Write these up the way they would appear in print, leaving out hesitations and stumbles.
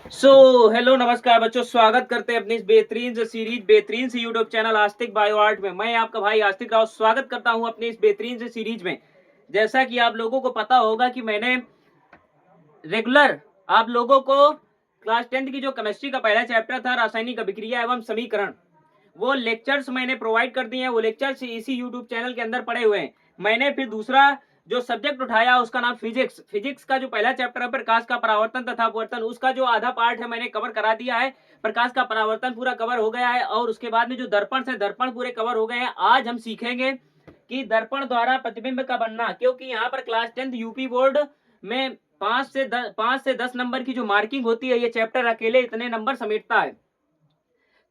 Hello नमस्कार बच्चों, स्वागत करते हैं अपनी इस बेहतरीन से सीरीज, बेहतरीन से यूट्यूब चैनल आस्तिक बायो आर्ट में। मैं आपका भाई आस्तिक राव स्वागत करता हूं अपनी इस बेहतरीन से सीरीज में। जैसा कि आप लोगों को पता होगा कि मैंने रेगुलर आप लोगों को क्लास 10th की जो केमिस्ट्री का पहला चैप्टर था, रासायनिक अभिक्रिया एवं समीकरण, वो लेक्चर्स मैंने प्रोवाइड कर दिए हैं। वो लेक्चर्स इसी यूट्यूब चैनल के अंदर पड़े हुए हैं। मैंने फिर दूसरा जो सब्जेक्ट उठाया उसका नाम फिजिक्स। फिजिक्स का जो पहला चैप्टर है प्रकाश का परावर्तन तथा अपवर्तन, उसका जो आधा पार्ट है मैंने कवर करा दिया है। प्रकाश का परावर्तन पूरा कवर हो गया है और उसके बाद में जो दर्पण से दर्पण पूरे कवर हो गए हैं। आज हम सीखेंगे कि दर्पण द्वारा प्रतिबिंब का बनना, क्योंकि यहाँ पर क्लास 10th यूपी बोर्ड में 5 से 10 नंबर की जो मार्किंग होती है, ये चैप्टर अकेले इतने नंबर समेटता है।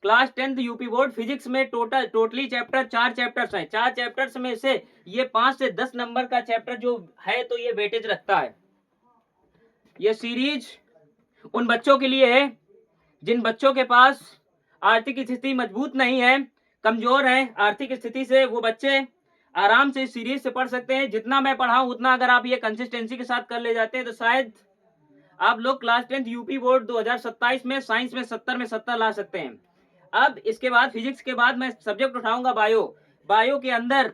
Class 10th UP board physics में टोटली चैप्टर 4 चैप्टर्स हैं। 4 चैप्टर्स में से ये 5 से 10 नंबर का चैप्टर जो है, तो ये वेटेज रखता है। ये सीरीज उन बच्चों के लिए है जिन बच्चों के पास आर्थिक स्थिति मजबूत नहीं है, कमजोर है आर्थिक स्थिति से। वो बच्चे आराम से इस सीरीज से पढ़ सकते हैं। जितना मैं पढ़ाऊं उतना अगर आप ये कंसिस्टेंसी के साथ कर ले जाते हैं, तो शायद आप लोग क्लास 10th यूपी बोर्ड 2027 में साइंस में 70 में 70 ला सकते हैं। अब इसके बाद फिजिक्स के बाद मैं सब्जेक्ट उठाऊंगा बायो। बायो के अंदर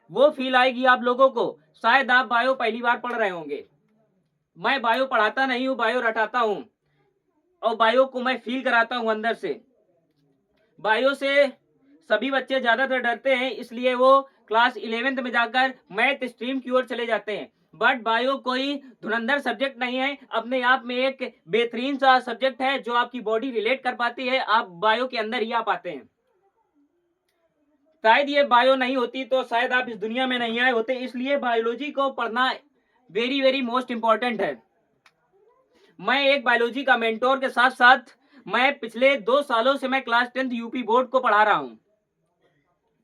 वो फील आएगी आप लोगों को, शायद आप बायो पहली बार पढ़ रहे होंगे। मैं बायो पढ़ाता नहीं हूं, बायो रटाता हूं और बायो को मैं फील कराता हूं अंदर से। बायो से सभी बच्चे ज्यादातर डरते हैं, इसलिए वो क्लास 11th में जाकर मैथ स्ट्रीम की ओर चले जाते हैं। बट बायो कोई धुरंधर सब्जेक्ट नहीं है, अपने आप में एक बेहतरीन सा सब्जेक्ट है जो आपकी बॉडी रिलेट कर पाती है। आप बायो के अंदर ही आ पाते हैं। शायद ये बायो नहीं होती तो शायद आप इस दुनिया में नहीं आए होते, इसलिए बायोलॉजी को पढ़ना वेरी वेरी मोस्ट इंपॉर्टेंट है। मैं एक बायोलॉजी का मेंटोर के साथ साथ मैं पिछले 2 सालों से मैं क्लास 10th यूपी बोर्ड को पढ़ा रहा हूं।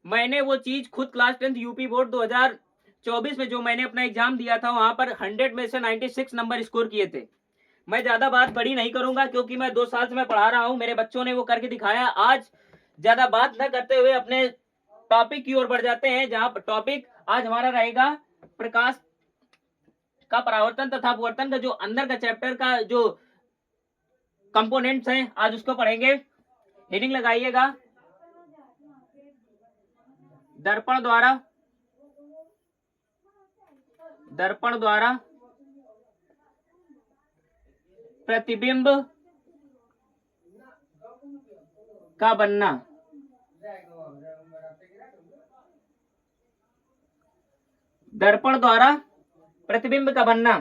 मैंने वो चीज खुद क्लास 10th यूपी बोर्ड 2024 में जो मैंने अपना एग्जाम दिया था, वहां पर 100 में से 96 नंबर स्कोर किए थे। मैं ज्यादा बात बड़ी नहीं करूंगा क्योंकि मैं 2 साल से मैं पढ़ा रहा हूं, मेरे बच्चों ने वो करके दिखाया। आज ज्यादा बात न करते हुए अपने टॉपिक की ओर बढ़ जाते हैं, जहां टॉपिक आज हमारा रहेगा प्रकाश का परावर्तन तथा अपवर्तन का जो अंदर का चैप्टर का जो कंपोनेंट्स हैं, आज उसको पढ़ेंगे। हेडिंग लगाइएगा, दर्पण द्वारा दर्पण द्वारा प्रतिबिंब का बनना। दर्पण द्वारा प्रतिबिंब का बनना।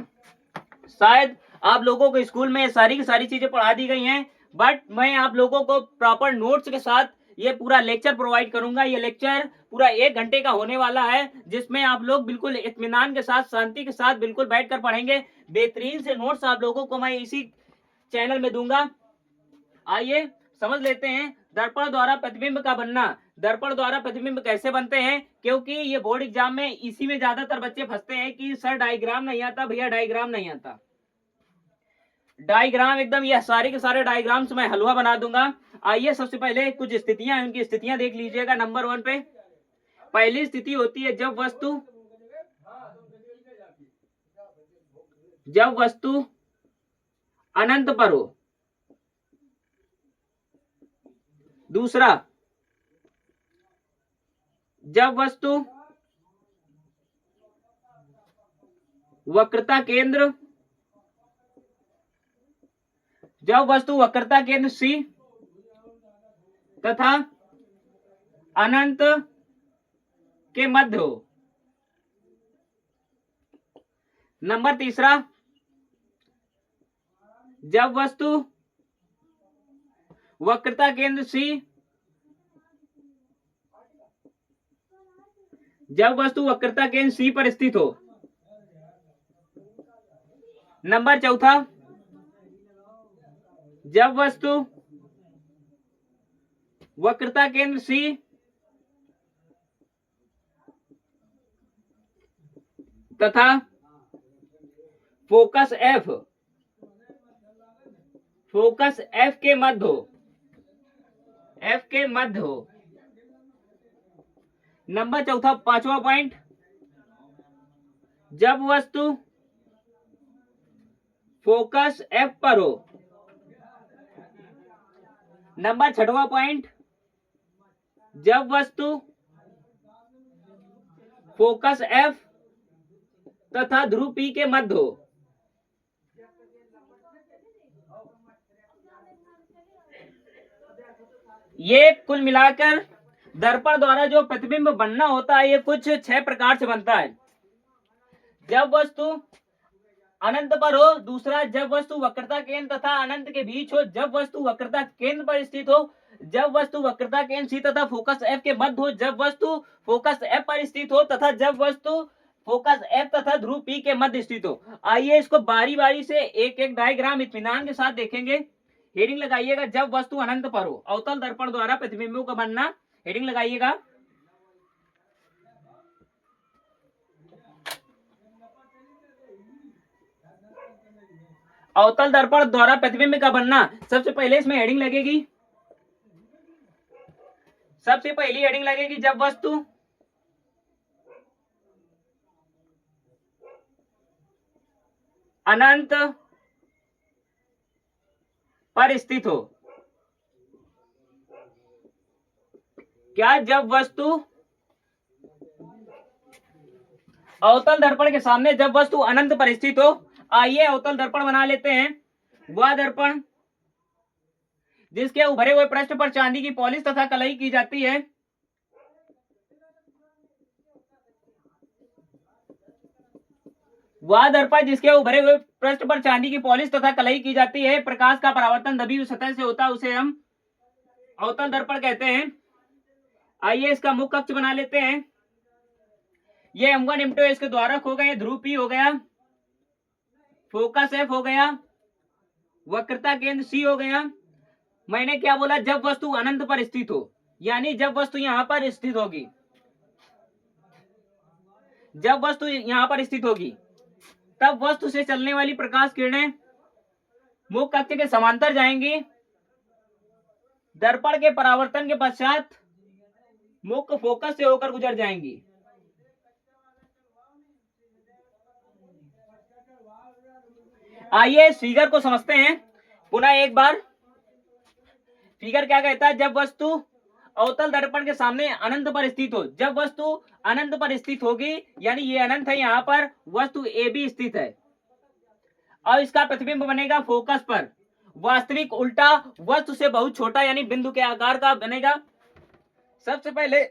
शायद आप लोगों को स्कूल में सारी की सारी चीजें पढ़ा दी गई हैं, बट मैं आप लोगों को प्रॉपर नोट्स के साथ ये पूरा लेक्चर प्रोवाइड करूंगा। ये लेक्चर पूरा 1 घंटे का होने वाला है, जिसमें आप लोग बिल्कुल इत्मीनान के साथ, शांति के साथ बिल्कुल बैठकर पढ़ेंगे। बेहतरीन से नोट्स आप लोगों को मैं इसी चैनल में दूंगा। आइए समझ लेते हैं दर्पण द्वारा प्रतिबिंब का बनना। दर्पण द्वारा प्रतिबिंब कैसे बनते हैं, क्योंकि ये बोर्ड एग्जाम में इसी में ज्यादातर बच्चे फंसते हैं कि सर डायग्राम नहीं आता, भैया डायग्राम नहीं आता। डायग्राम एकदम ये सारे के सारे डायग्राम्स मैं हलवा बना दूंगा। आइए सबसे पहले कुछ स्थितियां, उनकी स्थितियां देख लीजिएगा। नंबर 1 पे पहली स्थिति होती है जब वस्तु अनंत पर हो। दूसरा, जब वस्तु वक्रता केंद्र C तथा अनंत के मध्य हो। नंबर तीसरा, जब वस्तु वक्रता केंद्र C पर स्थित हो। नंबर चौथा, जब वस्तु वक्रता केंद्र C तथा फोकस F के मध्य हो। नंबर चौथा, पांचवा पॉइंट, जब वस्तु फोकस एफ पर हो। नंबर 6वां पॉइंट, जब वस्तु फोकस एफ तथा ध्रुव पी के मध्य हो। ये कुल मिलाकर दर्पण द्वारा जो प्रतिबिंब बनना होता है ये कुछ 6 प्रकार से बनता है। जब वस्तु अनंत पर हो, दूसरा जब वस्तु वक्रता केंद्र तथा अनंत के बीच हो, जब वस्तु वक्रता केंद्र पर स्थित हो, जब वस्तु वक्रता केंद्र सी तथा फोकस एफ के मध्य हो, जब वस्तु फोकस एफ पर स्थित हो तथा जब वस्तु फोकस एफ तथा ध्रुव पी के मध्य स्थित हो। आइए इसको बारी बारी से एक एक डायग्राम इत्मीनान के साथ देखेंगे। हेडिंग लगाइएगा, जब वस्तु अनंत पर हो, अवतल दर्पण द्वारा प्रतिबिंबों का बनना। हेडिंग लगाइएगा। अवतल दर्पण द्वारा प्रतिबिंब का बनना। सबसे पहले इसमें हेडिंग लगेगी, सबसे पहली हेडिंग लगेगी जब वस्तु अनंत पर स्थित हो। क्या? जब वस्तु अवतल दर्पण के सामने जब वस्तु अनंत पर स्थित हो। आइए अवतल दर्पण बना लेते हैं। वह दर्पण जिसके उभरे हुए पृष्ठ पर चांदी की पॉलिश तथा कलई की जाती है। वह दर्पण जिसके उभरे हुए पृष्ठ पर चांदी की पॉलिश तथा कलई की जाती है, प्रकाश का परावर्तन दबी हुई सतह से होता है, उसे हम अवतल दर्पण कहते हैं। आइए इसका मुख्य अक्ष बना लेते हैं। ये M1 M2 इसके द्वारक हो गए, ध्रुव पी हो गया, फोकस एफ हो गया, वक्रता केंद्र सी हो गया। मैंने क्या बोला? जब वस्तु अनंत पर स्थित हो, यानी जब वस्तु यहां पर स्थित होगी, जब वस्तु यहां पर स्थित होगी तब वस्तु से चलने वाली प्रकाश किरणें मुख्य अक्ष के समांतर जाएंगी। दर्पण के परावर्तन के पश्चात मुख्य फोकस से होकर गुजर जाएंगी। आइए इस फिगर को समझते हैं पुनः एक बार। फिगर क्या कहता है? जब वस्तु अवतल दर्पण के सामने अनंत पर स्थित हो, जब वस्तु अनंत पर स्थित होगी, यानी ये अनंत है, यहां पर वस्तु ए बी स्थित है और इसका प्रतिबिंब बनेगा फोकस पर। वास्तविक उल्टा वस्तु से बहुत छोटा यानी बिंदु के आकार का बनेगा। सबसे पहले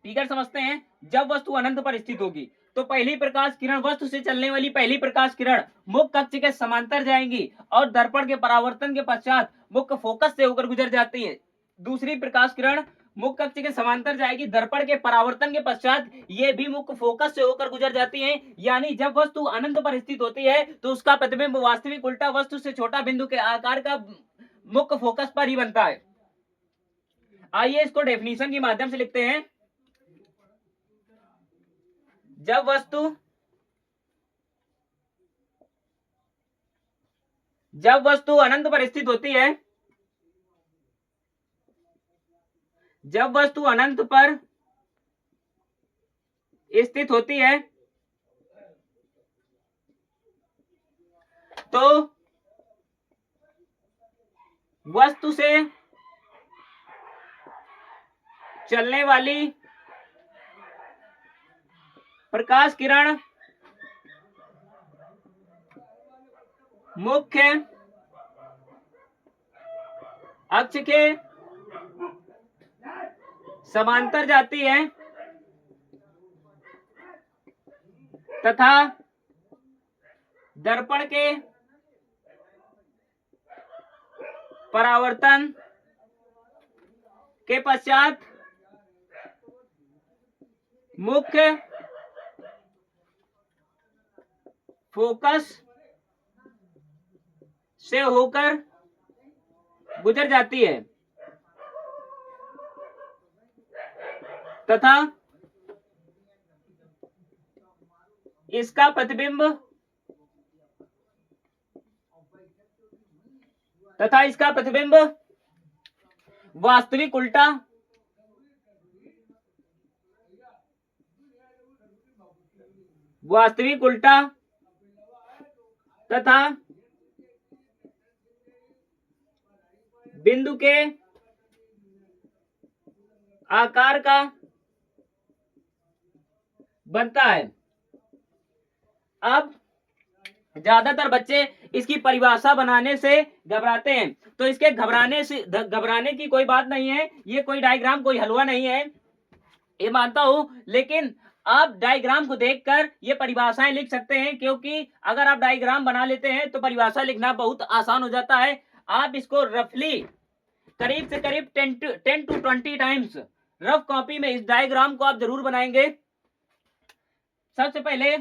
फिगर समझते हैं। जब वस्तु अनंत पर स्थित होगी तो पहली प्रकाश किरण, वस्तु से चलने वाली पहली प्रकाश किरण मुख्य अक्ष के समांतर जाएंगी और दर्पण के परावर्तन के पश्चात मुख्य फोकस से होकर गुजर जाती है। दूसरी प्रकाश किरण मुख्य अक्ष के समांतर जाएगी, दर्पण के परावर्तन के पश्चात ये भी मुख्य फोकस से होकर गुजर जाती है। यानी जब वस्तु अनंत पर स्थित होती है तो उसका प्रतिबिंब वास्तविक उल्टा वस्तु से छोटा बिंदु के आकार का मुख्य फोकस पर ही बनता है। आइए इसको डेफिनेशन के माध्यम से लिखते हैं। जब वस्तु अनंत पर स्थित होती है, जब वस्तु अनंत पर स्थित होती है तो वस्तु से चलने वाली प्रकाश किरण मुख्य अक्ष के समांतर जाती है तथा दर्पण के परावर्तन के पश्चात मुख्य फोकस से होकर गुजर जाती है तथा इसका प्रतिबिंब वास्तविक उल्टा तथा बिंदु के आकार का बनता है। अब ज्यादातर बच्चे इसकी परिभाषा बनाने से घबराते हैं, तो इसके घबराने की कोई बात नहीं है। ये कोई डायग्राम कोई हलवा नहीं है, ये मानता हूं, लेकिन आप डायग्राम को देखकर ये परिभाषाएं लिख सकते हैं, क्योंकि अगर आप डायग्राम बना लेते हैं तो परिभाषा लिखना बहुत आसान हो जाता है। आप इसको रफली करीब से करीब 10 to 20 टाइम्स रफ कॉपी में इस डायग्राम को आप जरूर बनाएंगे। सबसे पहले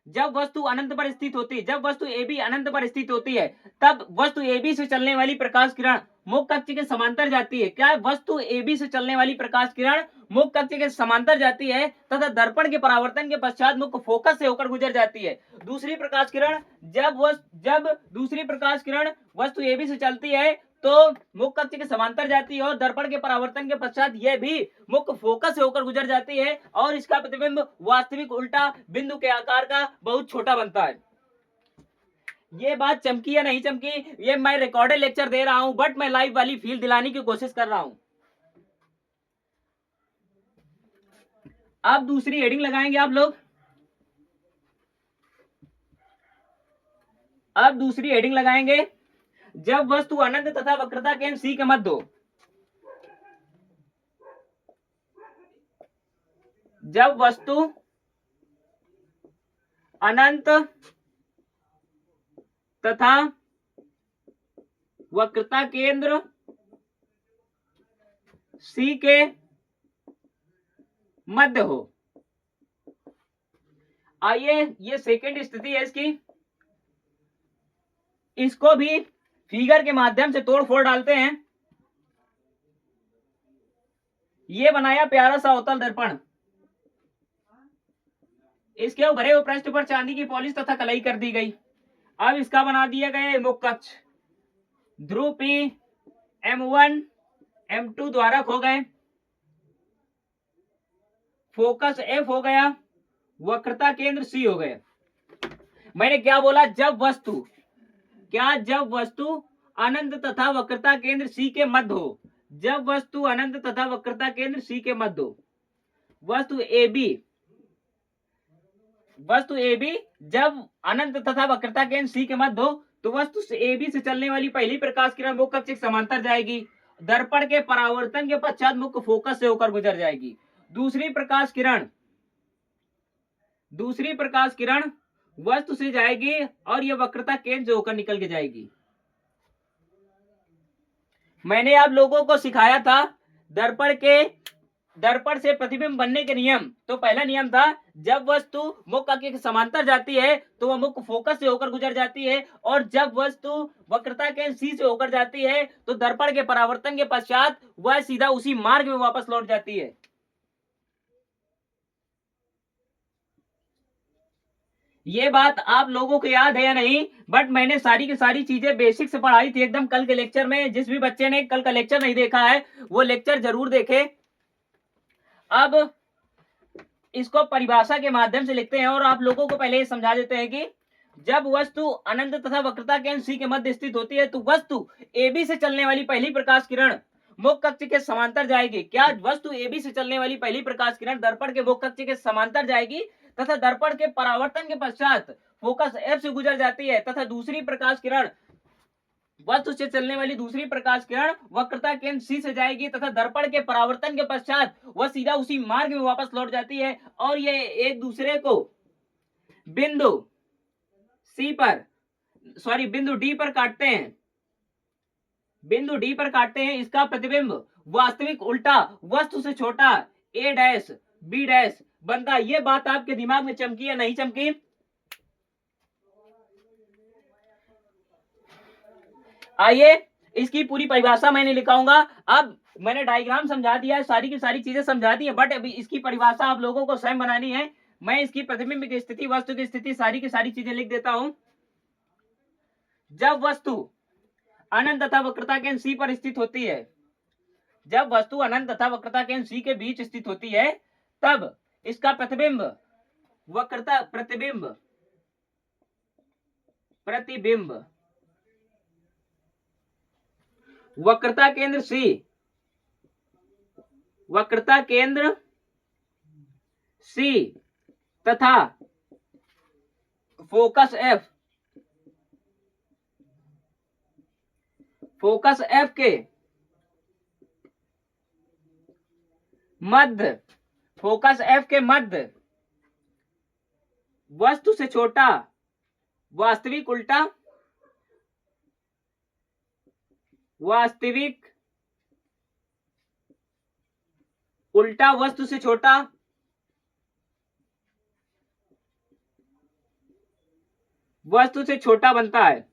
जब वस्तु अनंत पर स्थित होती है, जब वस्तु ए बी अनंत पर स्थित होती है, तब वस्तु ए बी से चलने वाली प्रकाश किरण मुख्य कक्ष के समांतर जाती है। क्या वस्तु ए बी से चलने वाली प्रकाश किरण मुख्य कक्ष के समांतर जाती है तथा दर्पण के परावर्तन के पश्चात मुख्य फोकस से होकर गुजर जाती है। दूसरी प्रकाश किरण जब दूसरी प्रकाश किरण वस्तु ए बी से चलती है तो मुख्य कक्ष के समांतर जाती है और दर्पण के परावर्तन के पश्चात यह भी मुख्य फोकस से होकर गुजर जाती है और इसका प्रतिबिंब वास्तविक उल्टा बिंदु के आकार का बहुत छोटा बनता है। ये बात चमकी या नहीं चमकी, ये मैं रिकॉर्डेड लेक्चर दे रहा हूं, बट मैं लाइव वाली फील दिलाने की कोशिश कर रहा हूं। अब दूसरी हेडिंग लगाएंगे आप लोग। अब दूसरी हेडिंग लगाएंगे, जब वस्तु अनंत तथा वक्रता केंद्र सी के मध्य हो। जब वस्तु अनंत तथा वक्रता केंद्र सी के मध्य हो। आइए, ये सेकंड स्थिति है इसकी, इसको भी फिगर के माध्यम से तोड़ फोड़ डालते हैं। ये बनाया प्यारा सा अवतल दर्पण, इसके भरे हुए पृष्ठ पर चांदी की पॉलिश तथा कलई कर दी गई। अब इसका बना दिया गया मुख्य कक्ष, ध्रुव P M1 M2 द्वारा खो गए, फोकस F हो गया, वक्रता केंद्र C हो गए। मैंने क्या बोला, जब वस्तु अनंत तथा वक्रता केंद्र C के मध्य हो। जब वस्तु अनंत तथा वक्रता केंद्र C के मध्य हो, वस्तु ए बी जब अनंत तथा वक्रता केंद्र C के मध्य हो तो वस्तु ए बी से चलने वाली पहली प्रकाश किरण मुख्य कक्ष के समांतर जाएगी, दर्पण के परावर्तन के पश्चात मुख्य फोकस से होकर गुजर जाएगी। दूसरी प्रकाश किरण वस्तु से जाएगी और यह वक्रता केंद्र से होकर निकल के जाएगी। मैंने आप लोगों को सिखाया था दर्पण से प्रतिबिंब बनने के नियम। तो पहला नियम था, जब वस्तु मुख्य कक्ष के समांतर जाती है तो वह मुख्य फोकस से होकर गुजर जाती है, और जब वस्तु वक्रता केंद्र सी से होकर जाती है तो दर्पण के परावर्तन के पश्चात वह सीधा उसी मार्ग में वापस लौट जाती है। ये बात आप लोगों को याद है या नहीं, बट मैंने सारी की सारी चीजें बेसिक से पढ़ाई थी एकदम कल के लेक्चर में। जिस भी बच्चे ने कल का लेक्चर नहीं देखा है वो लेक्चर जरूर देखे। अब इसको परिभाषा के माध्यम से लिखते हैं और आप लोगों को पहले समझा देते हैं कि जब वस्तु अनंत तथा वक्रता केंद्र सी के मध्य स्थित होती है तो वस्तु ए बी से चलने वाली पहली प्रकाश किरण मुख्य कक्ष के समांतर जाएगी। क्या वस्तु ए बी से चलने वाली पहली प्रकाश किरण दर्पण के मुख्य कक्ष के समांतर जाएगी तथा दर्पण के परावर्तन के पश्चात फोकस एफ से गुजर जाती है, तथा दूसरी प्रकाश किरण वस्तु से चलने वाली दूसरी प्रकाश किरण वक्रता केंद्र सी से जाएगी तथा दर्पण के परावर्तन के पश्चात वह सीधा उसी मार्ग में वापस लौट जाती है और ये एक दूसरे को बिंदु डी पर काटते हैं। बिंदु डी पर काटते हैं। इसका प्रतिबिंब वास्तविक उल्टा वस्तु से छोटा ए डैश बी डैश बनता। ये बात आपके दिमाग में चमकी या नहीं चमकी? आइए, इसकी पूरी परिभाषा मैंने लिखाऊंगा। अब मैंने डायग्राम समझा दिया है, सारी की सारी चीजें समझा दी है, बट अभी इसकी परिभाषा आप लोगों को स्वयं बनानी है। मैं इसकी प्रतिबिंब की स्थिति, वस्तु की स्थिति, सारी की सारी चीजें लिख देता हूं। जब वस्तु अनंत तथा वक्रता केंद्र सी पर स्थित होती है, जब वस्तु अनंत तथा वक्रता केंद्र सी के बीच स्थित होती है, तब इसका प्रतिबिंब वक्रता केंद्र सी, वक्रता केंद्र सी तथा फोकस एफ, फोकस एफ के मध्य, फोकस एफ के मध्य वस्तु से छोटा वास्तविक उल्टा, वास्तविक उल्टा वस्तु से छोटा वस्तु से छोटा बनता है।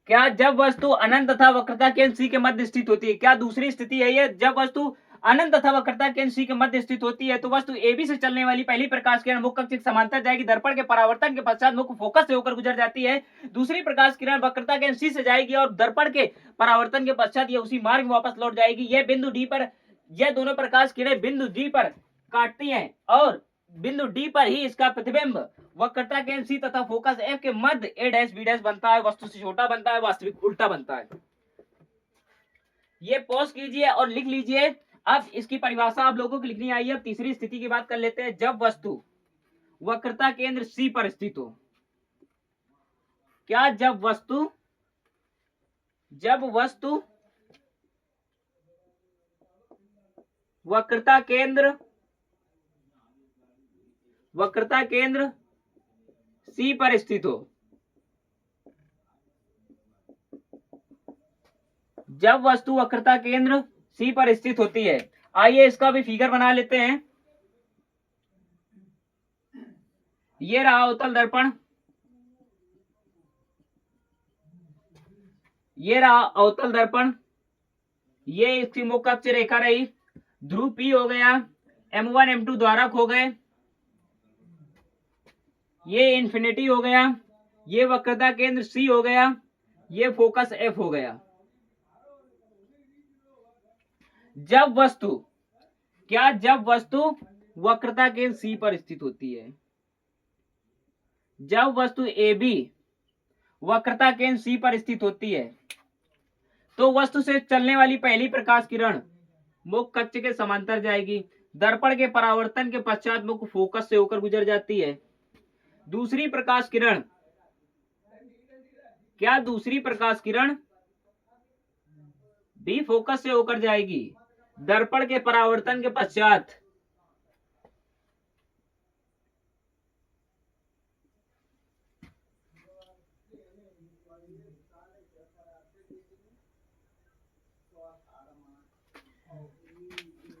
क्या जब वस्तु अनंत तथा वक्रता केंद्र सी के मध्य स्थित होती है, क्या दूसरी स्थिति है ये, जब वस्तु अनंत तथा वक्रता केंद्र सी के मध्य स्थित होती है तो वस्तु AB से चलने वाली पहली प्रकाश किरण मुख्य कक्ष के समांतर जाएगी, दर्पण के परावर्तन के पश्चात मुख्य फोकस से होकर गुजर जाती है। दूसरी प्रकाश किरण वक्रता केंद्र सी से जाएगी और दर्पण के परावर्तन के पश्चात ये उसी मार्ग में वापस लौट जाएगी। यह बिंदु डी पर, यह दोनों प्रकाश किरण बिंदु डी पर काटती हैं और बिंदु डी पर ही इसका प्रतिबिंब वक्रता केंद्र सी तथा फोकस एफ के मध्य ए डैश बी डैश बनता है, वस्तु से छोटा बनता है, वास्तविक उल्टा बनता है। ये पॉज कीजिए और लिख लीजिए। अब इसकी परिभाषा आप लोगों को लिखनी आई है। अब तीसरी स्थिति की बात कर लेते हैं, जब वस्तु वक्रता केंद्र सी पर स्थित हो। क्या जब वस्तु वक्रता केंद्र सी पर स्थित हो, जब वस्तु वक्रता केंद्र सी पर स्थित होती है। आइए इसका भी फिगर बना लेते हैं। ये रहा अवतल दर्पण, ये रहा अवतल दर्पण, ये इसकी मुख्य अक्ष रेखा रही, ध्रुव P हो गया, M1 M2 द्वारक हो गए, ये इन्फिनिटी हो गया, ये वक्रता केंद्र सी हो गया, ये फोकस एफ हो गया। जब वस्तु वक्रता केंद्र सी पर स्थित होती है, जब वस्तु AB वक्रता केंद्र सी पर स्थित होती है तो वस्तु से चलने वाली पहली प्रकाश किरण मुख्य कक्ष के समांतर जाएगी, दर्पण के परावर्तन के पश्चात मुख्य फोकस से होकर गुजर जाती है। दूसरी प्रकाश किरण, क्या दूसरी प्रकाश किरण भी फोकस से होकर जाएगी, दर्पण के परावर्तन के पश्चात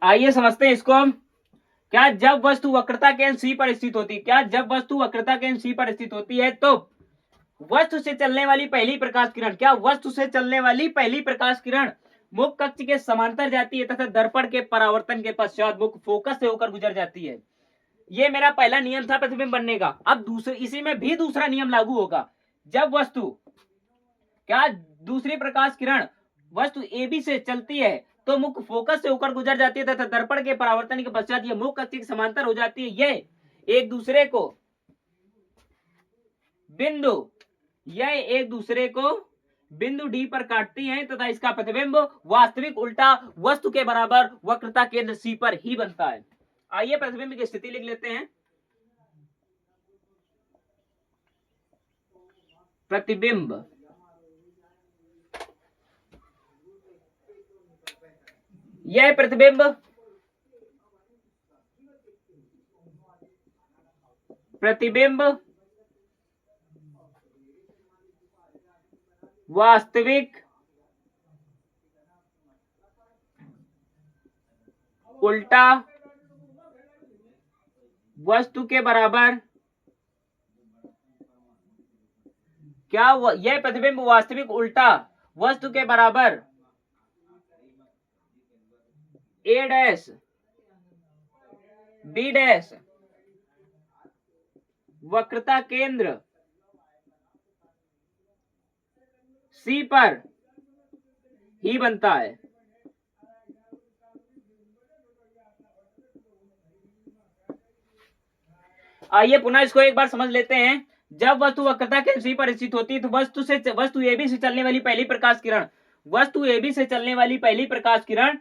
आइए समझते हैं इसको हम। क्या जब वस्तु वक्रता केंद्र सी पर स्थित होती है, क्या जब वस्तु वक्रता केंद्र सी पर स्थित होती है तो वस्तु से चलने वाली पहली प्रकाश किरण, क्या वस्तु से चलने वाली पहली प्रकाश किरण मुख्य कक्ष के समांतर जाती है तथा दर्पण के परावर्तन के पश्चात मुख्य फोकस से होकर गुजर जाती है। ये मेरा पहला नियम था प्रतिबिंब बनने का। अब दूसरे, इसी में भी दूसरा नियम लागू होगा। जब वस्तु, क्या दूसरी प्रकाश किरण वस्तु AB से चलती है तो मुख्य फोकस से होकर गुजर जाती है तथा दर्पण के परावर्तन के पश्चात यह मुख्य कक्ष के समांतर हो जाती है। यह एक दूसरे को बिंदु डी पर काटती हैं तथा इसका प्रतिबिंब वास्तविक उल्टा वस्तु के बराबर वक्रता केंद्र सी पर ही बनता है। आइए प्रतिबिंब की स्थिति लिख लेते हैं। प्रतिबिंब, यह प्रतिबिंब वास्तविक उल्टा वस्तु के बराबर, क्या यह प्रतिबिंब वास्तविक उल्टा वस्तु के बराबर A डैश B डैश वक्रता केंद्र C पर ही बनता है। आइए पुनः इसको एक बार समझ लेते हैं। जब वस्तु वक्रता केंद्र सी पर स्थित होती है तो वस्तु ए बी से चलने वाली पहली प्रकाश किरण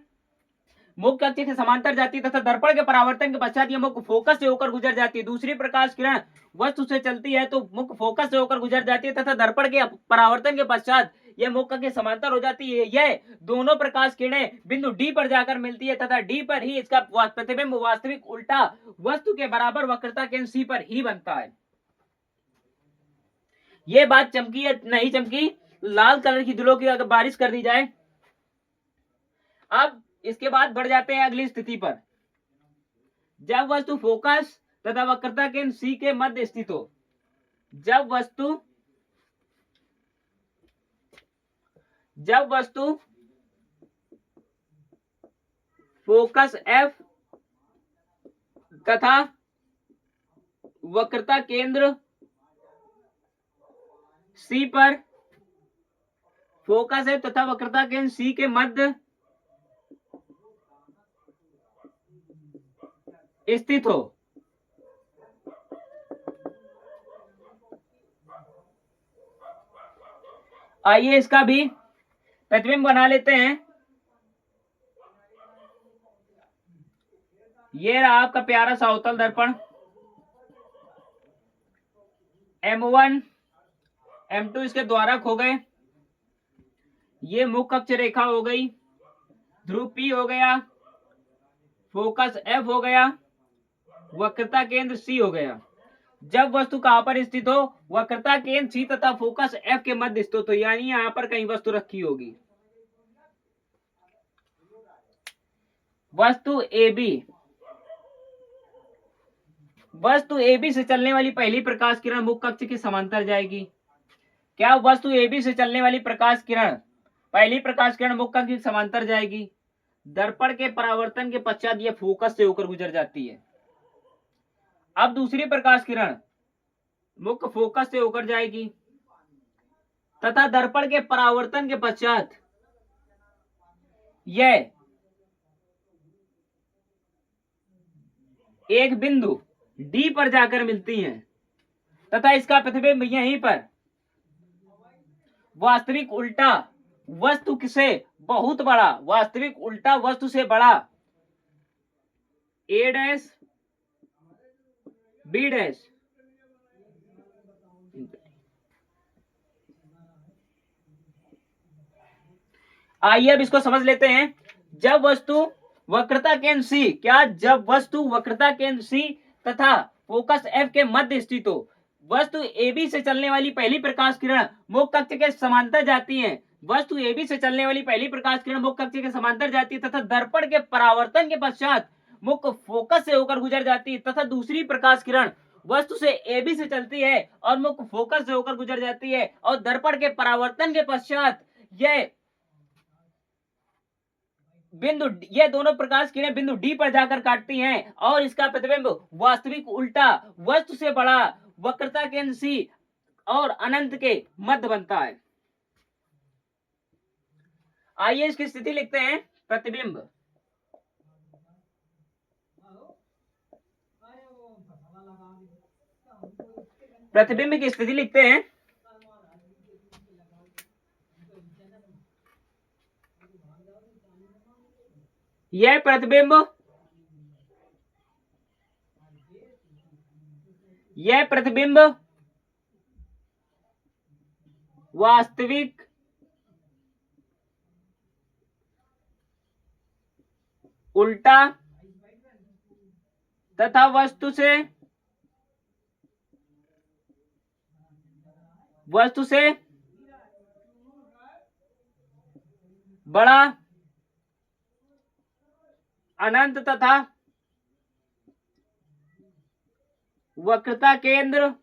मुख्य अक्ष के समांतर जाती है तथा दर्पण के परावर्तन के पश्चात यह मुख्य फोकस से होकर गुजर जाती है। दूसरी प्रकाश किरण वस्तु से चलती है तो मुख्य फोकस से होकर गुजर जाती है तथा दर्पण के परावर्तन के पश्चात यह मुख्य के समांतर हो जाती है। यह दोनों प्रकाश किरणें बिंदु डी पर जाकर मिलती है तथा डी पर ही इसका प्रतिबिंब वास्तविक उल्टा वस्तु के बराबर वक्रता केंद्र सी पर ही बनता है। ये बात चमकी या नहीं चमकी? लाल कलर की धूलों की अगर बारिश कर दी जाए। अब इसके बाद बढ़ जाते हैं अगली स्थिति पर। जब वस्तु फोकस तथा वक्रता केंद्र सी के मध्य स्थित हो, जब वस्तु फोकस एफ तथा वक्रता केंद्र सी पर फोकस है तथा वक्रता केंद्र सी के मध्य स्थित हो, आइए इसका भी प्रतिबिंब बना लेते हैं। ये रहा आपका प्यारा सा अवतल दर्पण। M1 M2 इसके द्वारक हो गए, ये मुख्य अक्ष रेखा हो गई, ध्रुव P हो गया, फोकस F हो गया, वक्रता केंद्र C हो गया। जब वस्तु कहां पर स्थित हो? वक्रता केंद्र C तथा फोकस F के मध्य स्थित हो, तो यानी यहां पर कहीं वस्तु रखी होगी। वस्तु AB से चलने वाली पहली प्रकाश किरण मुख्य अक्ष के समांतर जाएगी। क्या वस्तु AB से चलने वाली पहली प्रकाश किरण मुख्य अक्ष के समांतर जाएगी? दर्पण के परावर्तन के पश्चात यह फोकस से होकर गुजर जाती है। अब दूसरी प्रकाश किरण मुख्य फोकस से होकर जाएगी तथा दर्पण के परावर्तन के पश्चात यह एक बिंदु डी पर जाकर मिलती हैं तथा इसका प्रतिबिंब यहीं पर वास्तविक उल्टा वस्तु से बहुत बड़ा, वास्तविक उल्टा वस्तु से बड़ा A डैश B डैश आइए अब इसको समझ लेते हैं। जब वस्तु वक्रता केंद्र C, जब वस्तु वक्रता केंद्र C तथा फोकस F के मध्य स्थित हो, वस्तु AB से चलने वाली पहली प्रकाश किरण मुख्य अक्ष के समांतर जाती है। वस्तु AB से चलने वाली पहली प्रकाश किरण मुख्य अक्ष के समांतर जाती है तथा दर्पण के परावर्तन के पश्चात मुख्य फोकस से होकर गुजर जाती है तथा दूसरी प्रकाश किरण वस्तु से AB से चलती है और मुख्य फोकस से होकर गुजर जाती है और दर्पण के परावर्तन के पश्चात ये दोनों प्रकाश किरणें बिंदु डी पर जाकर काटती हैं और इसका प्रतिबिंब वास्तविक उल्टा वस्तु से बड़ा वक्रता केंद्र C और अनंत के मध्य बनता है। आइए इसकी स्थिति लिखते हैं। प्रतिबिंब की स्थिति लिखते हैं। यह प्रतिबिंब वास्तविक उल्टा तथा वस्तु से बड़ा अनंत तथा वक्रता केंद्र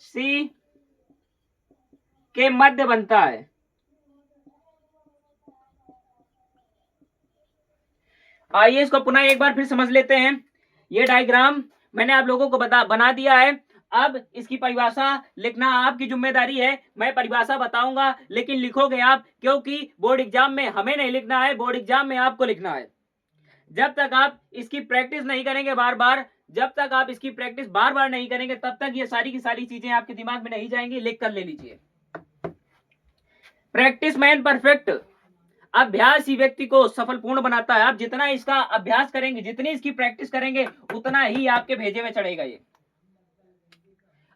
C के मध्य बनता है। आइए इसको पुनः एक बार फिर समझ लेते हैं। ये डायग्राम मैंने आप लोगों को बना दिया है। अब इसकी परिभाषा लिखना आपकी जिम्मेदारी है। मैं परिभाषा बताऊंगा लेकिन लिखोगे आप, क्योंकि बोर्ड एग्जाम में हमें नहीं लिखना है, बोर्ड एग्जाम में आपको लिखना है। जब तक आप इसकी प्रैक्टिस नहीं करेंगे बार बार, जब तक आप इसकी प्रैक्टिस बार बार नहीं करेंगे तब तक ये सारी की सारी चीजें आपके दिमाग में नहीं जाएंगी। लिख कर ले लीजिए। Practice man perfect. अभ्यास ही व्यक्ति को सफलपूर्ण बनाता है। आप जितना इसका अभ्यास करेंगे, जितनी इसकी प्रैक्टिस करेंगे, उतना ही आपके भेजे में चढ़ेगा ये।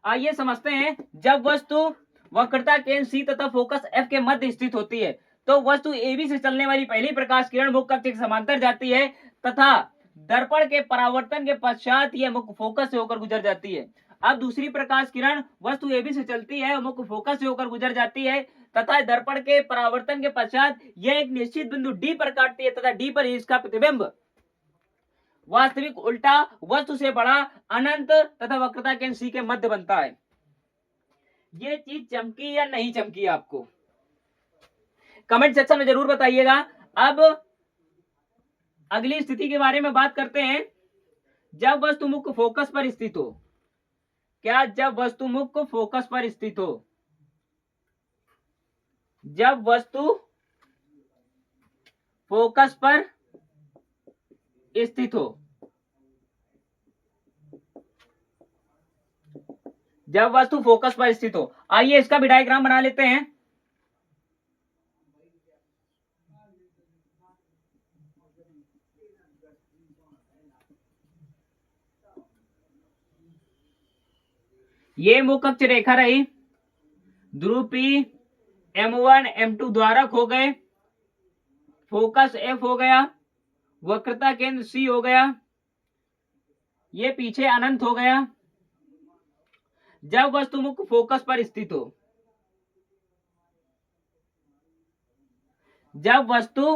आइए समझते हैं। जब वस्तु वक्रता केंद्र सी तथा फोकस एफ के मध्य स्थित होती है तो वस्तु एबी से चलने वाली पहली प्रकाश किरण मुख्य कक्ष के समांतर जाती है तथा दर्पण के परावर्तन के पश्चात यह मुख्य फोकस से होकर गुजर जाती है। अब दूसरी प्रकाश किरण वस्तु एबी से चलती है और मुख्य फोकस से होकर गुजर जाती है तथा दर्पण के परावर्तन के पश्चात यह एक निश्चित बिंदु डी पर काटती है तथा डी पर इसका प्रतिबिंब वास्तविक उल्टा वस्तु से बड़ा अनंत तथा वक्रता केंद्र सी के मध्य बनता है। ये चीज चमकी या नहीं चमकी आपको? कमेंट सेक्शन में जरूर बताइएगा। अब अगली स्थिति के बारे में बात करते हैं। जब वस्तु मुख्य फोकस पर स्थित हो। क्या? जब वस्तु मुख्य फोकस पर स्थित हो। जब वस्तु फोकस पर स्थित हो। जब वस्तु फोकस पर स्थित हो। आइए इसका भी डायग्राम बना लेते हैं। ये मुख्य अक्ष रेखा रही। ध्रुव P M1 M2 द्वारक हो गए, फोकस F हो गया, वक्रता केंद्र C हो गया, ये पीछे अनंत हो गया। जब वस्तु मुख्य फोकस पर स्थित हो। जब वस्तु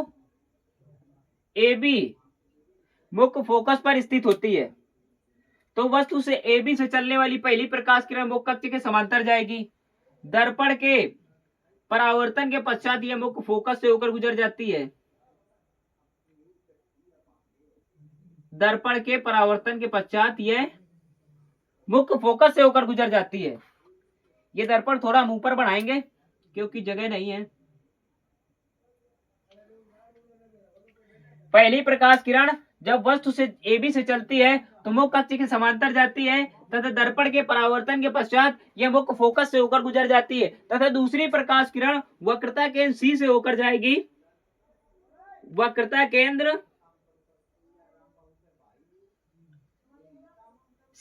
AB मुख्य फोकस पर स्थित होती है तो वस्तु से AB से चलने वाली पहली प्रकाश किरण मुख्य अक्ष के समांतर जाएगी। दर्पण के परावर्तन के पश्चात यह मुख्य फोकस से होकर गुजर जाती है। दर्पण के परावर्तन के पश्चात यह मुख्य फोकस से होकर गुजर जाती है। ये दर्पण थोड़ा हम ऊपर बढ़ाएंगे क्योंकि जगह नहीं है। पहली प्रकाश किरण जब वस्तु से AB से चलती है तो मुख्य अक्ष के समांतर जाती है तथा दर्पण के परावर्तन के पश्चात यह मुख्य फोकस से होकर गुजर जाती है तथा दूसरी प्रकाश किरण वक्रता केंद्र C से होकर जाएगी। वक्रता केंद्र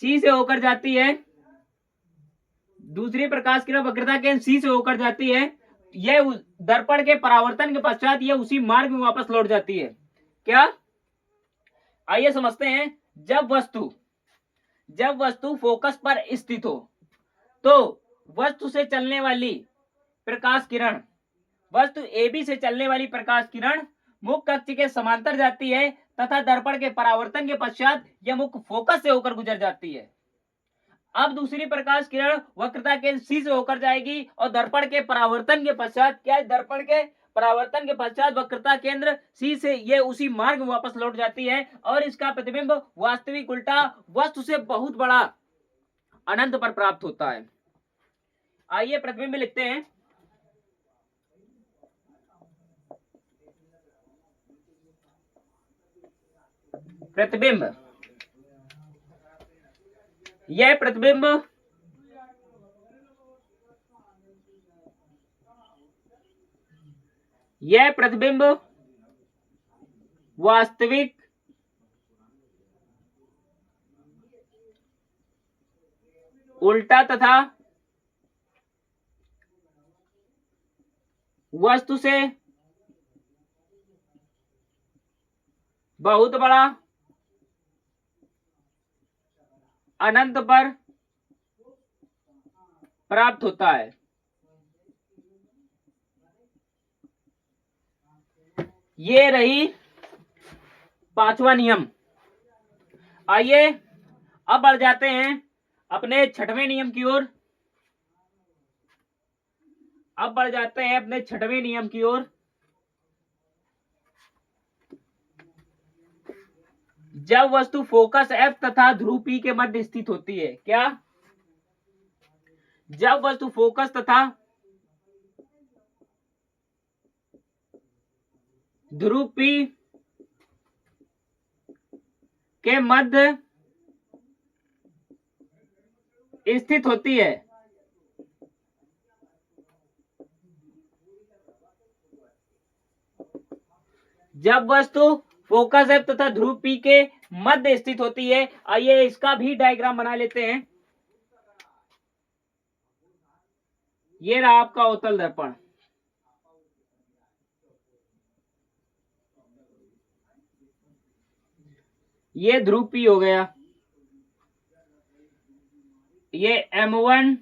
C से होकर जाती है। दूसरी प्रकाश किरण वक्रता केंद्र C से होकर जाती है। यह दर्पण के परावर्तन के पश्चात यह उसी मार्ग में वापस लौट जाती है। क्या? आइए समझते हैं। जब वस्तु फोकस पर स्थित हो तो वस्तु से चलने वाली प्रकाश किरण, वस्तु AB से चलने वाली प्रकाश किरण मुख्य अक्ष के समांतर जाती है तथा दर्पण के परावर्तन के पश्चात यह मुख्य फोकस से होकर गुजर जाती है। अब दूसरी प्रकाश किरण वक्रता केंद्र C से होकर जाएगी और दर्पण के परावर्तन के पश्चात क्या है? दर्पण के परावर्तन के पश्चात वक्रता केंद्र C से ये उसी मार्ग में वापस लौट जाती है और इसका प्रतिबिंब वास्तविक उल्टा वस्तु से बहुत बड़ा अनंत पर प्राप्त होता है। आइए प्रतिबिंब लिखते हैं। प्रतिबिंब, यह प्रतिबिंब वास्तविक उल्टा तथा वस्तु से बहुत बड़ा अनंत पर प्राप्त होता है। ये रही पांचवा नियम। आइए अब बढ़ जाते हैं अपने छठवें नियम की ओर। जब वस्तु फोकस F तथा ध्रुव P के मध्य स्थित होती है। क्या? जब वस्तु फोकस तथा ध्रुव P के मध्य स्थित होती है। जब वस्तु फोकस एफ तथा ध्रुव पी के मध्य स्थित होती है। आइए इसका भी डायग्राम बना लेते हैं। ये रहा आपका अवतल दर्पण। ये ध्रुव पी हो गया, ये M1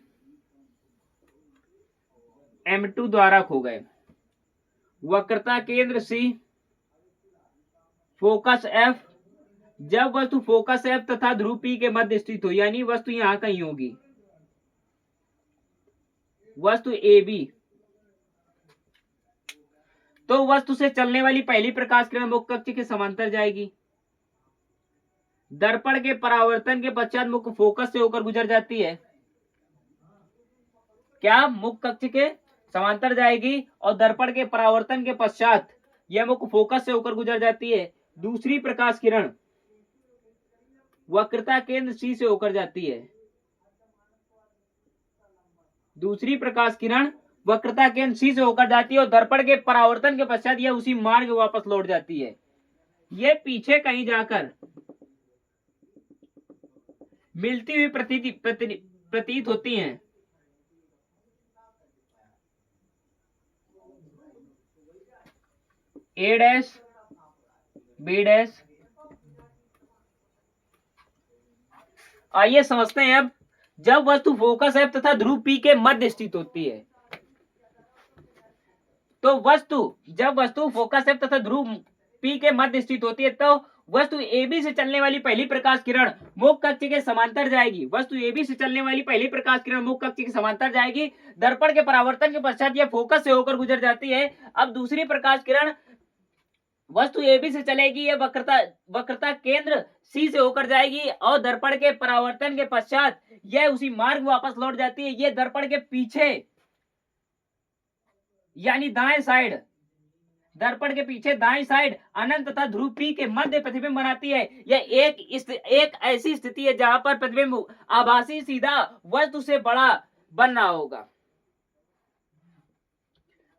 M2 द्वारा खो गए। वक्रता केंद्र C, फोकस F। जब वस्तु फोकस F तथा ध्रुव P के मध्य स्थित हो, यानी वस्तु यहां कहीं होगी, वस्तु AB, तो वस्तु से चलने वाली पहली प्रकाश किरण मुख्य कक्ष के समांतर जाएगी। दर्पण के परावर्तन के पश्चात मुख्य फोकस से होकर गुजर जाती है। क्या? मुख्य कक्ष के समांतर जाएगी और दर्पण के परावर्तन के पश्चात यह मुख्य फोकस से होकर गुजर जाती है। दूसरी प्रकाश किरण वक्रता केंद्र C से होकर जाती है। दूसरी प्रकाश किरण वक्रता केंद्र C से होकर जाती है और दर्पण के परावर्तन के पश्चात यह उसी मार्ग वापस लौट जाती है। ये पीछे कहीं जाकर मिलती हुई प्रतीत होती हैं। A dash B dash. आइए समझते हैं अब। जब वस्तु फोकस एफ तथा ध्रुव पी के मध्य स्थित होती है, तो जब वस्तु फोकस एफ तथा ध्रुव पी के मध्य स्थित होती है, तो वस्तु AB से चलने वाली पहली प्रकाश किरण मुख्य कक्ष के समांतर जाएगी। वस्तु AB से चलने वाली पहली प्रकाश किरण मुख्य कक्ष के समांतर जाएगी। दर्पण के परावर्तन के पश्चात यह फोकस से होकर गुजर जाती है। अब दूसरी प्रकाश किरण वस्तु AB से चलेगी, यह वक्रता केंद्र C से होकर जाएगी और दर्पण के परावर्तन के पश्चात यह उसी मार्ग वापस लौट जाती है। यह दर्पण के पीछे यानी दाएं साइड, दर्पण के पीछे दाएं साइड अनंत तथा ध्रुव P के मध्य प्रतिबिंब बनाती है। यह एक ऐसी स्थिति है जहां पर प्रतिबिंब आभासी सीधा वस्तु से बड़ा बन रहा होगा।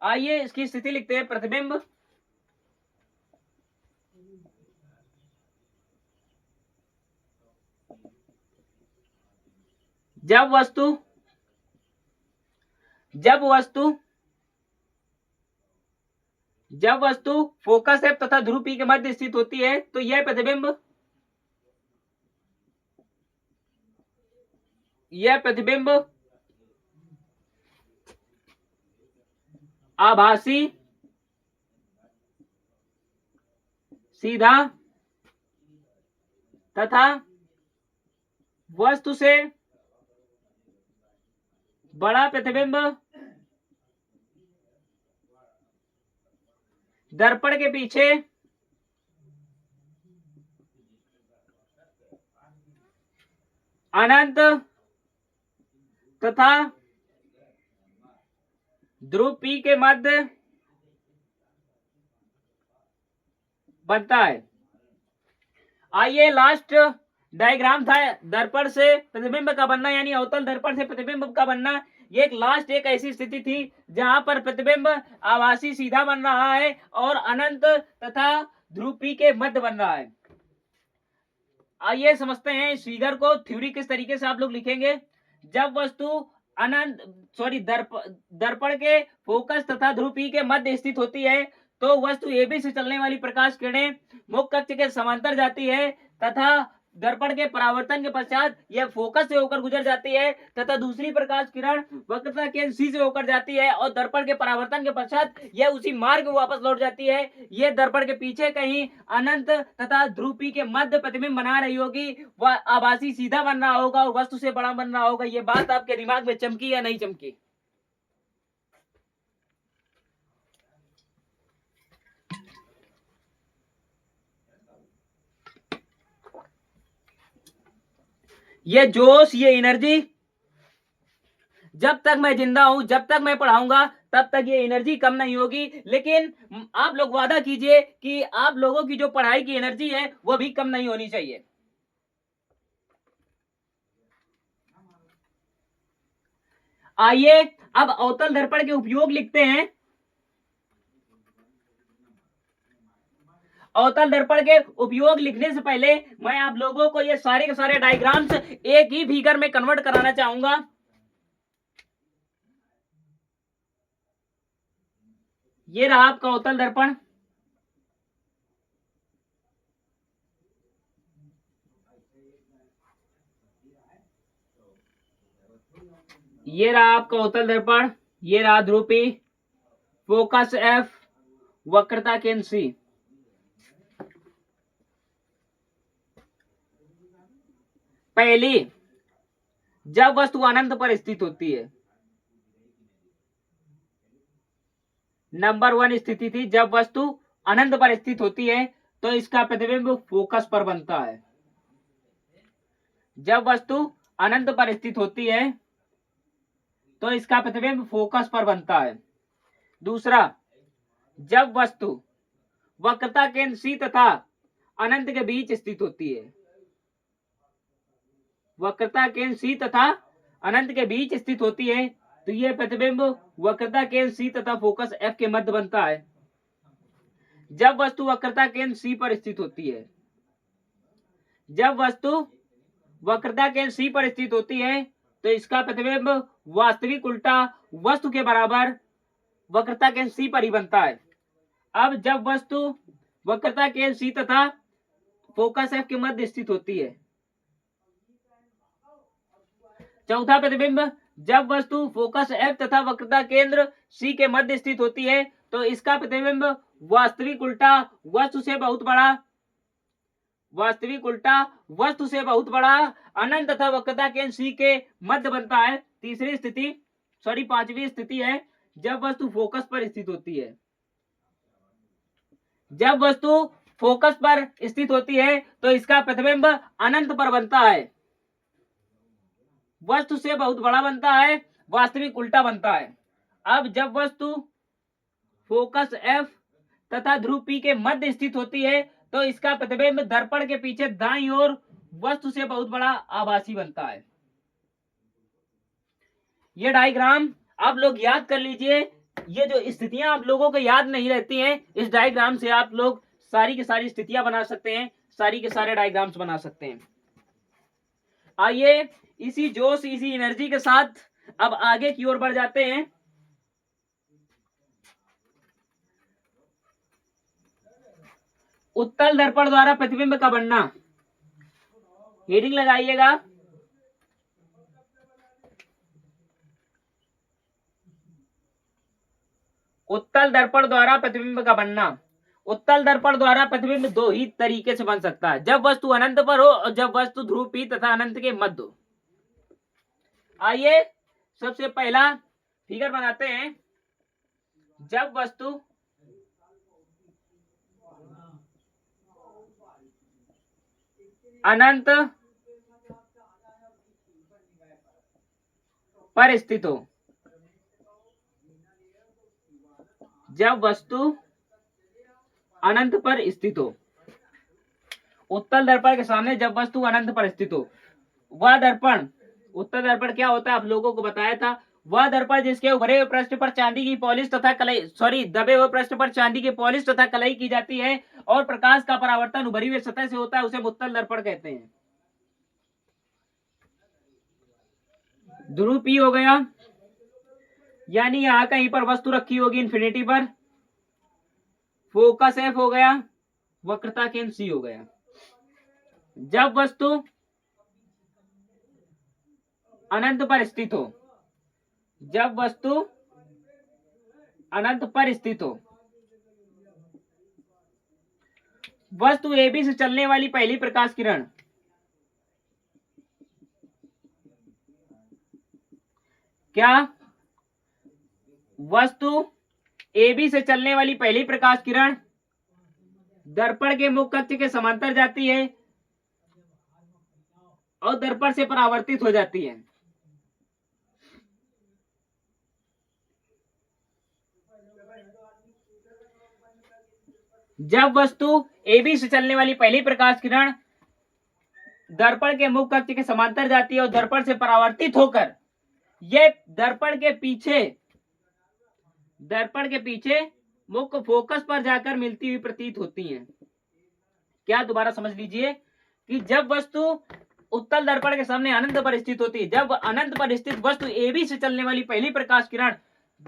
आइए इसकी स्थिति लिखते हैं। प्रतिबिंब जब वस्तु फोकस एफ तथा ध्रुव P के मध्य स्थित होती है, तो यह प्रतिबिंब आभासी सीधा तथा वस्तु से बड़ा प्रतिबिंब दर्पण के पीछे अनंत तथा ध्रुव P के मध्य बनता है। आइए लास्ट डायग्राम था दर्पण से प्रतिबिंब का बनना, यानी अवतल दर्पण से प्रतिबिंब का बनना। ये एक ऐसी स्थिति थी जहां पर प्रतिबिंब आभासी सीधा बन रहा है और अनंत तथा ध्रुव P के मध्य बन रहा है। आइए समझते हैं इस फिगर को, थ्योरी किस तरीके से आप लोग लिखेंगे। जब वस्तु दर्पण के फोकस तथा ध्रुव P के मध्य स्थित होती है, तो वस्तु AB से चलने वाली प्रकाश किरणें मुख्य कक्ष के समांतर जाती है तथा दर्पण के परावर्तन के पश्चात यह फोकस से होकर गुजर जाती है तथा दूसरी प्रकाश किरण वक्रता केंद्र C से होकर जाती है और दर्पण के परावर्तन के पश्चात यह उसी मार्ग में वापस लौट जाती है। यह दर्पण के पीछे कहीं अनंत तथा ध्रुव P के मध्य प्रतिबिंब बना रही होगी। वह आभासी सीधा बन रहा होगा और वस्तु से बड़ा बन रहा होगा। यह बात आपके दिमाग में चमकी या नहीं चमकी? ये जोश, ये एनर्जी, जब तक मैं जिंदा हूं, जब तक मैं पढ़ाऊंगा, तब तक ये एनर्जी कम नहीं होगी। लेकिन आप लोग वादा कीजिए कि आप लोगों की जो पढ़ाई की एनर्जी है वो भी कम नहीं होनी चाहिए। आइए अब अवतल दर्पण के उपयोग लिखते हैं। अवतल दर्पण के उपयोग लिखने से पहले मैं आप लोगों को ये सारे के सारे डायग्राम्स एक ही फिगर में कन्वर्ट कराना चाहूंगा। ये रहा आपका अवतल दर्पण, ये रहा आपका अवतल दर्पण, ये रहा ध्रुव P, फोकस F, वक्रता केंद्र C। पहली, जब वस्तु अनंत पर स्थित होती है, नंबर 1 स्थिति थी, जब वस्तु अनंत पर स्थित होती है तो इसका प्रतिबिंब फोकस पर बनता है। जब वस्तु अनंत पर स्थित होती है तो इसका प्रतिबिंब फोकस पर बनता है। दूसरा, जब वस्तु वक्रता केंद्र C तथा अनंत के बीच स्थित होती है, वक्रता केंद्र C तथा अनंत के बीच स्थित होती है तो यह प्रतिबिंब वक्रता केंद्र C तथा फोकस F के मध्य बनता है। जब वस्तु वक्रता केंद्र C पर स्थित होती है, जब वस्तु वक्रता केंद्र C पर स्थित होती है तो इसका प्रतिबिंब वास्तविक उल्टा वस्तु के बराबर वक्रता केंद्र C पर ही बनता है। अब जब वस्तु वक्रता केंद्र C तथा फोकस F के मध्य स्थित होती है, चौथा प्रतिबिंब, जब वस्तु फोकस F तथा वक्रता केंद्र C के मध्य स्थित होती है तो इसका प्रतिबिंब वास्तविक उल्टा वस्तु से बहुत बड़ा, वास्तविक उल्टा वस्तु से बहुत बड़ा अनंत तथा वक्रता केंद्र C के मध्य बनता है। तीसरी स्थिति, पांचवी स्थिति है जब वस्तु फोकस पर स्थित होती है। जब वस्तु फोकस पर स्थित होती है तो इसका प्रतिबिंब अनंत पर बनता है, वस्तु से बहुत बड़ा बनता है, वास्तविक उल्टा बनता है। अब जब वस्तु फोकस F तथा ध्रुव P के मध्य स्थित होती है तो इसका प्रतिबिंब दर्पण के पीछे दाईं ओर वस्तु से बहुत बड़ा आभासी बनता है। ये डायग्राम आप लोग याद कर लीजिए। ये जो स्थितियां आप लोगों को याद नहीं रहती हैं, इस डायग्राम से आप लोग सारी की सारी स्थितियां बना सकते हैं, सारी के सारे डायग्राम्स बना सकते हैं। आइए इसी जोश, इसी एनर्जी के साथ अब आगे की ओर बढ़ जाते हैं। उत्तल दर्पण द्वारा प्रतिबिंब का बनना, हेडिंग लगाइएगा। उत्तल दर्पण द्वारा प्रतिबिंब का बनना। उत्तल दर्पण द्वारा प्रतिबिंब दो ही तरीके से बन सकता है, जब वस्तु अनंत पर हो और जब वस्तु ध्रुव P तथा अनंत के मध्य हो। आइए सबसे पहला फिगर बनाते हैं। जब वस्तु अनंत पर स्थित हो, जब वस्तु अनंत पर स्थित हो, उत्तल दर्पण के सामने जब वस्तु अनंत पर स्थित हो, वह दर्पण, उत्तल दर्पण क्या होता है आप लोगों को बताया था, वह दर्पण जिसके उभरे हुए पृष्ठ पर चांदी की पॉलिश तथा कलई, दबे हुए पृष्ठ पर चांदी की पॉलिश तथा कलई की जाती है और प्रकाश का परावर्तन उभरी हुई सतह से होता है, उसे उत्तल दर्पण कहते हैं। ध्रुव P हो गया, यानी यहां कहीं पर वस्तु रखी होगी इंफिनिटी पर। फोकस F हो गया, वक्रता केंद्र C हो गया। जब वस्तु अनंत पर स्थित हो, जब वस्तु अनंत पर स्थित हो, वस्तु AB से चलने वाली पहली प्रकाश किरण क्या, वस्तु AB से चलने वाली पहली प्रकाश किरण दर्पण के मुख्य कक्ष के समांतर जाती है और दर्पण से परावर्तित हो जाती है। जब वस्तु AB से चलने वाली पहली प्रकाश किरण दर्पण के मुख्य कक्ष के समांतर जाती है और दर्पण से परावर्तित होकर ये दर्पण के पीछे मुख्य फोकस पर जाकर मिलती हुई प्रतीत होती हैं। क्या, दोबारा समझ लीजिए कि जब वस्तु उत्तल दर्पण के सामने अनंत पर स्थित होती है, जब अनंत पर स्थित वस्तु AB से चलने वाली पहली प्रकाश किरण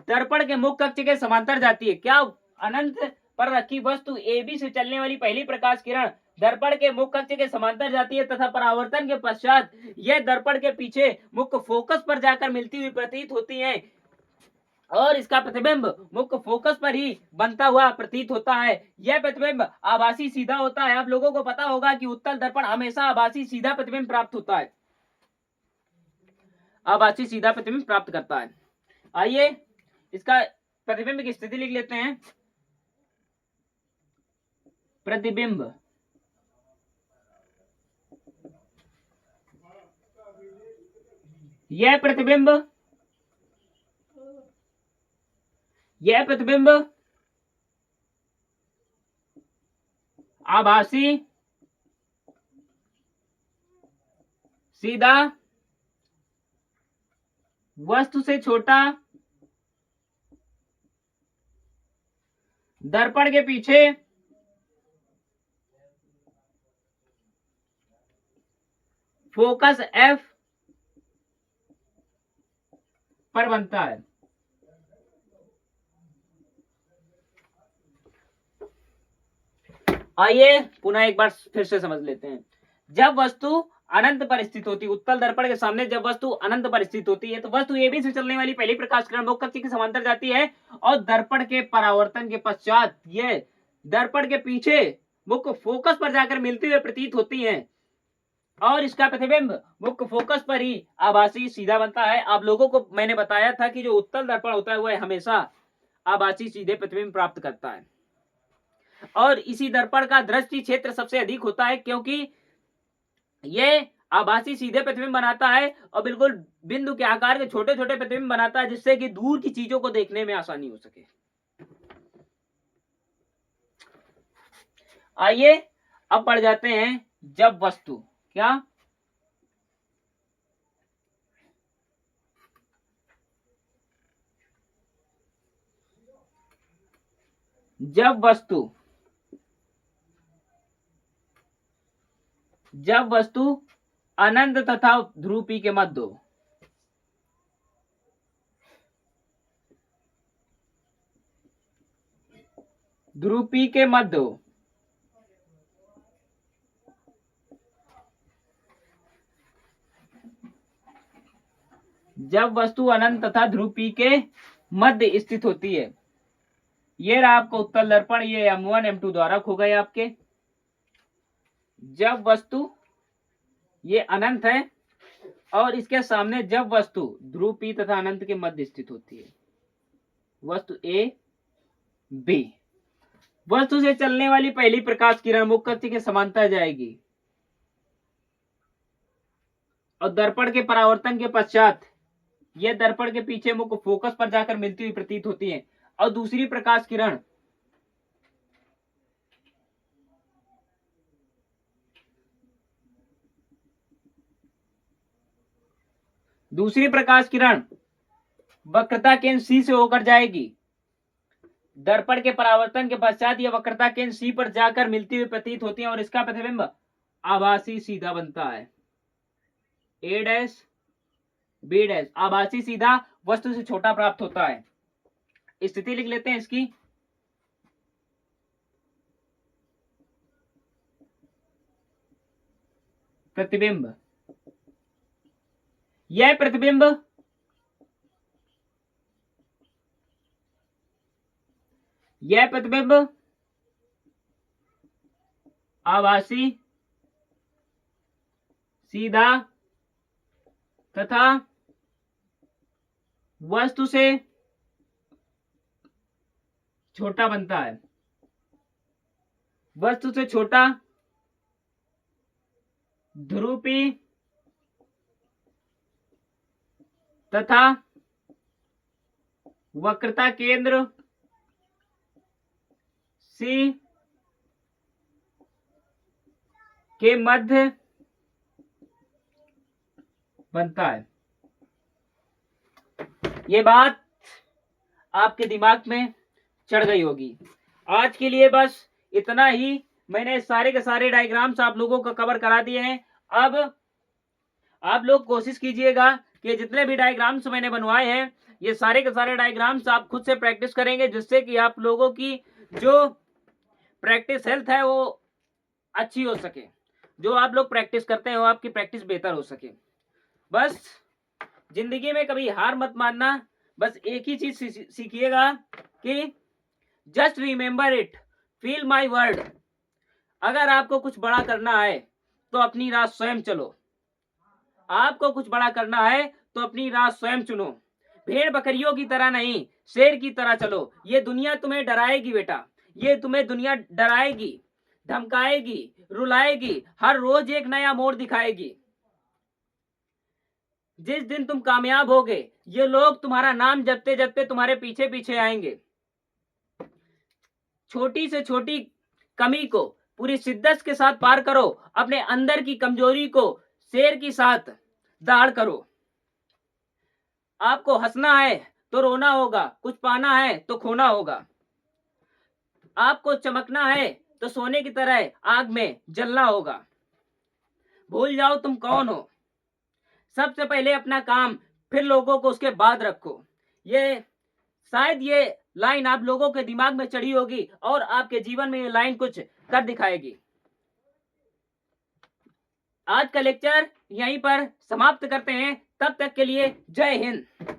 दर्पण के मुख्य कक्ष के समांतर जाती है। क्या, अनंत पर रखी वस्तु AB से चलने वाली पहली प्रकाश किरण दर्पण के मुख्य कक्ष के समांतर जाती है तथा परावर्तन के पश्चात यह दर्पण के पीछे मुख्य फोकस पर जाकर मिलती हुई प्रतीत होती है और इसका प्रतिबिंब मुख्य फोकस पर ही बनता हुआ प्रतीत होता है। यह प्रतिबिंब आभासी सीधा होता है। आप लोगों को पता होगा कि उत्तल दर्पण हमेशा आभासी सीधा प्रतिबिंब प्राप्त होता है, आभासी सीधा प्रतिबिंब प्राप्त करता है। आइए इसका प्रतिबिंब की स्थिति लिख लेते हैं। प्रतिबिंब यह प्रतिबिंब आभासी सीधा वस्तु से छोटा दर्पण के पीछे फोकस F पर बनता है। आइए पुनः एक बार फिर से समझ लेते हैं। जब वस्तु अनंत पर स्थित होती है, उत्तल दर्पण के सामने जब वस्तु अनंत पर स्थित होती है तो वस्तु AB से चलने वाली पहली प्रकाश किरण मुख्य कक्ष के समांतर जाती है और दर्पण के परावर्तन के पश्चात यह दर्पण के पीछे मुख्य फोकस पर जाकर मिलते हुए प्रतीत होती है और इसका प्रतिबिंब मुख्य फोकस पर ही आभासी सीधा बनता है। आप लोगों को मैंने बताया था कि जो उत्तल दर्पण होता है वह हमेशा आभासी सीधे प्रतिबिंब प्राप्त करता है और इसी दर्पण का दृष्टि क्षेत्र सबसे अधिक होता है क्योंकि यह आभासी सीधे प्रतिबिंब बनाता है और बिल्कुल बिंदु के आकार के छोटे छोटे प्रतिबिंब बनाता है जिससे कि दूर की चीजों को देखने में आसानी हो सके। आइए अब पढ़ जाते हैं जब वस्तु, क्या, जब वस्तु अनंत तथा ध्रुव P के मध्य हो, ध्रुव P के मध्य हो, जब वस्तु अनंत तथा ध्रुव P के मध्य स्थित होती है। ये रहा आपका उत्तल दर्पण, ये M1 M2 द्वारा खो गए आपके। जब वस्तु ये अनंत है और इसके सामने जब वस्तु ध्रुव P तथा अनंत के मध्य स्थित होती है, वस्तु A B, वस्तु से चलने वाली पहली प्रकाश किरण मुख्य कक्ष के समांतर जाएगी और दर्पण के परावर्तन के पश्चात यह दर्पण के पीछे मुख्य फोकस पर जाकर मिलती हुई प्रतीत होती है और दूसरी प्रकाश किरण वक्रता केंद्र C से होकर जाएगी। दर्पण के परावर्तन के पश्चात यह वक्रता केंद्र C पर जाकर मिलती हुई प्रतीत होती है और इसका प्रतिबिंब आभासी सीधा बनता है। A डैश B डैश आभासी सीधा वस्तु से छोटा प्राप्त होता है। स्थिति लिख लेते हैं इसकी। प्रतिबिंब, यह प्रतिबिंब आभासी सीधा तथा वस्तु से छोटा बनता है। वस्तु से छोटा ध्रुव P तथा वक्रता केंद्र C के मध्य बनता है। ये बात आपके दिमाग में चढ़ गई होगी। आज के लिए बस इतना ही। मैंने सारे के सारे डायग्राम्स आप लोगों को कवर करा दिए हैं। अब आप लोग कोशिश कीजिएगा कि जितने भी डायग्राम्स मैंने बनवाए हैं, ये सारे के सारे डायग्राम्स आप खुद से प्रैक्टिस करेंगे, जिससे कि आप लोगों की जो प्रैक्टिस हेल्थ है वो अच्छी हो सके। जो आप लोग प्रैक्टिस करते हैं वो आपकी प्रैक्टिस बेहतर हो सके। बस जिंदगी में कभी हार मत मानना। बस एक ही चीज सीखिएगा कि just remember it, feel my word. अगर आपको कुछ बड़ा करना है तो अपनी राह स्वयं चलो। आपको कुछ बड़ा करना है तो अपनी राह स्वयं चुनो। भेड़ बकरियों की तरह नहीं, शेर की तरह चलो। ये दुनिया तुम्हें डराएगी बेटा, ये तुम्हें दुनिया डराएगी, धमकाएगी, रुलाएगी, हर रोज एक नया मोड़ दिखाएगी। जिस दिन तुम कामयाब होगे, ये लोग तुम्हारा नाम जपते जपते तुम्हारे पीछे पीछे आएंगे। छोटी से छोटी कमी को पूरी शिद्दत के साथ पार करो। अपने अंदर की कमजोरी को शेर की साथ दाढ़ करो। आपको हंसना है तो रोना होगा, कुछ पाना है तो खोना होगा। आपको चमकना है तो सोने की तरह आग में जलना होगा। भूल जाओ तुम कौन हो। सबसे पहले अपना काम, फिर लोगों को उसके बाद रखो। ये शायद ये लाइन आप लोगों के दिमाग में चढ़ी होगी और आपके जीवन में ये लाइन कुछ कर दिखाएगी। आज का लेक्चर यहीं पर समाप्त करते हैं। तब तक के लिए जय हिंद।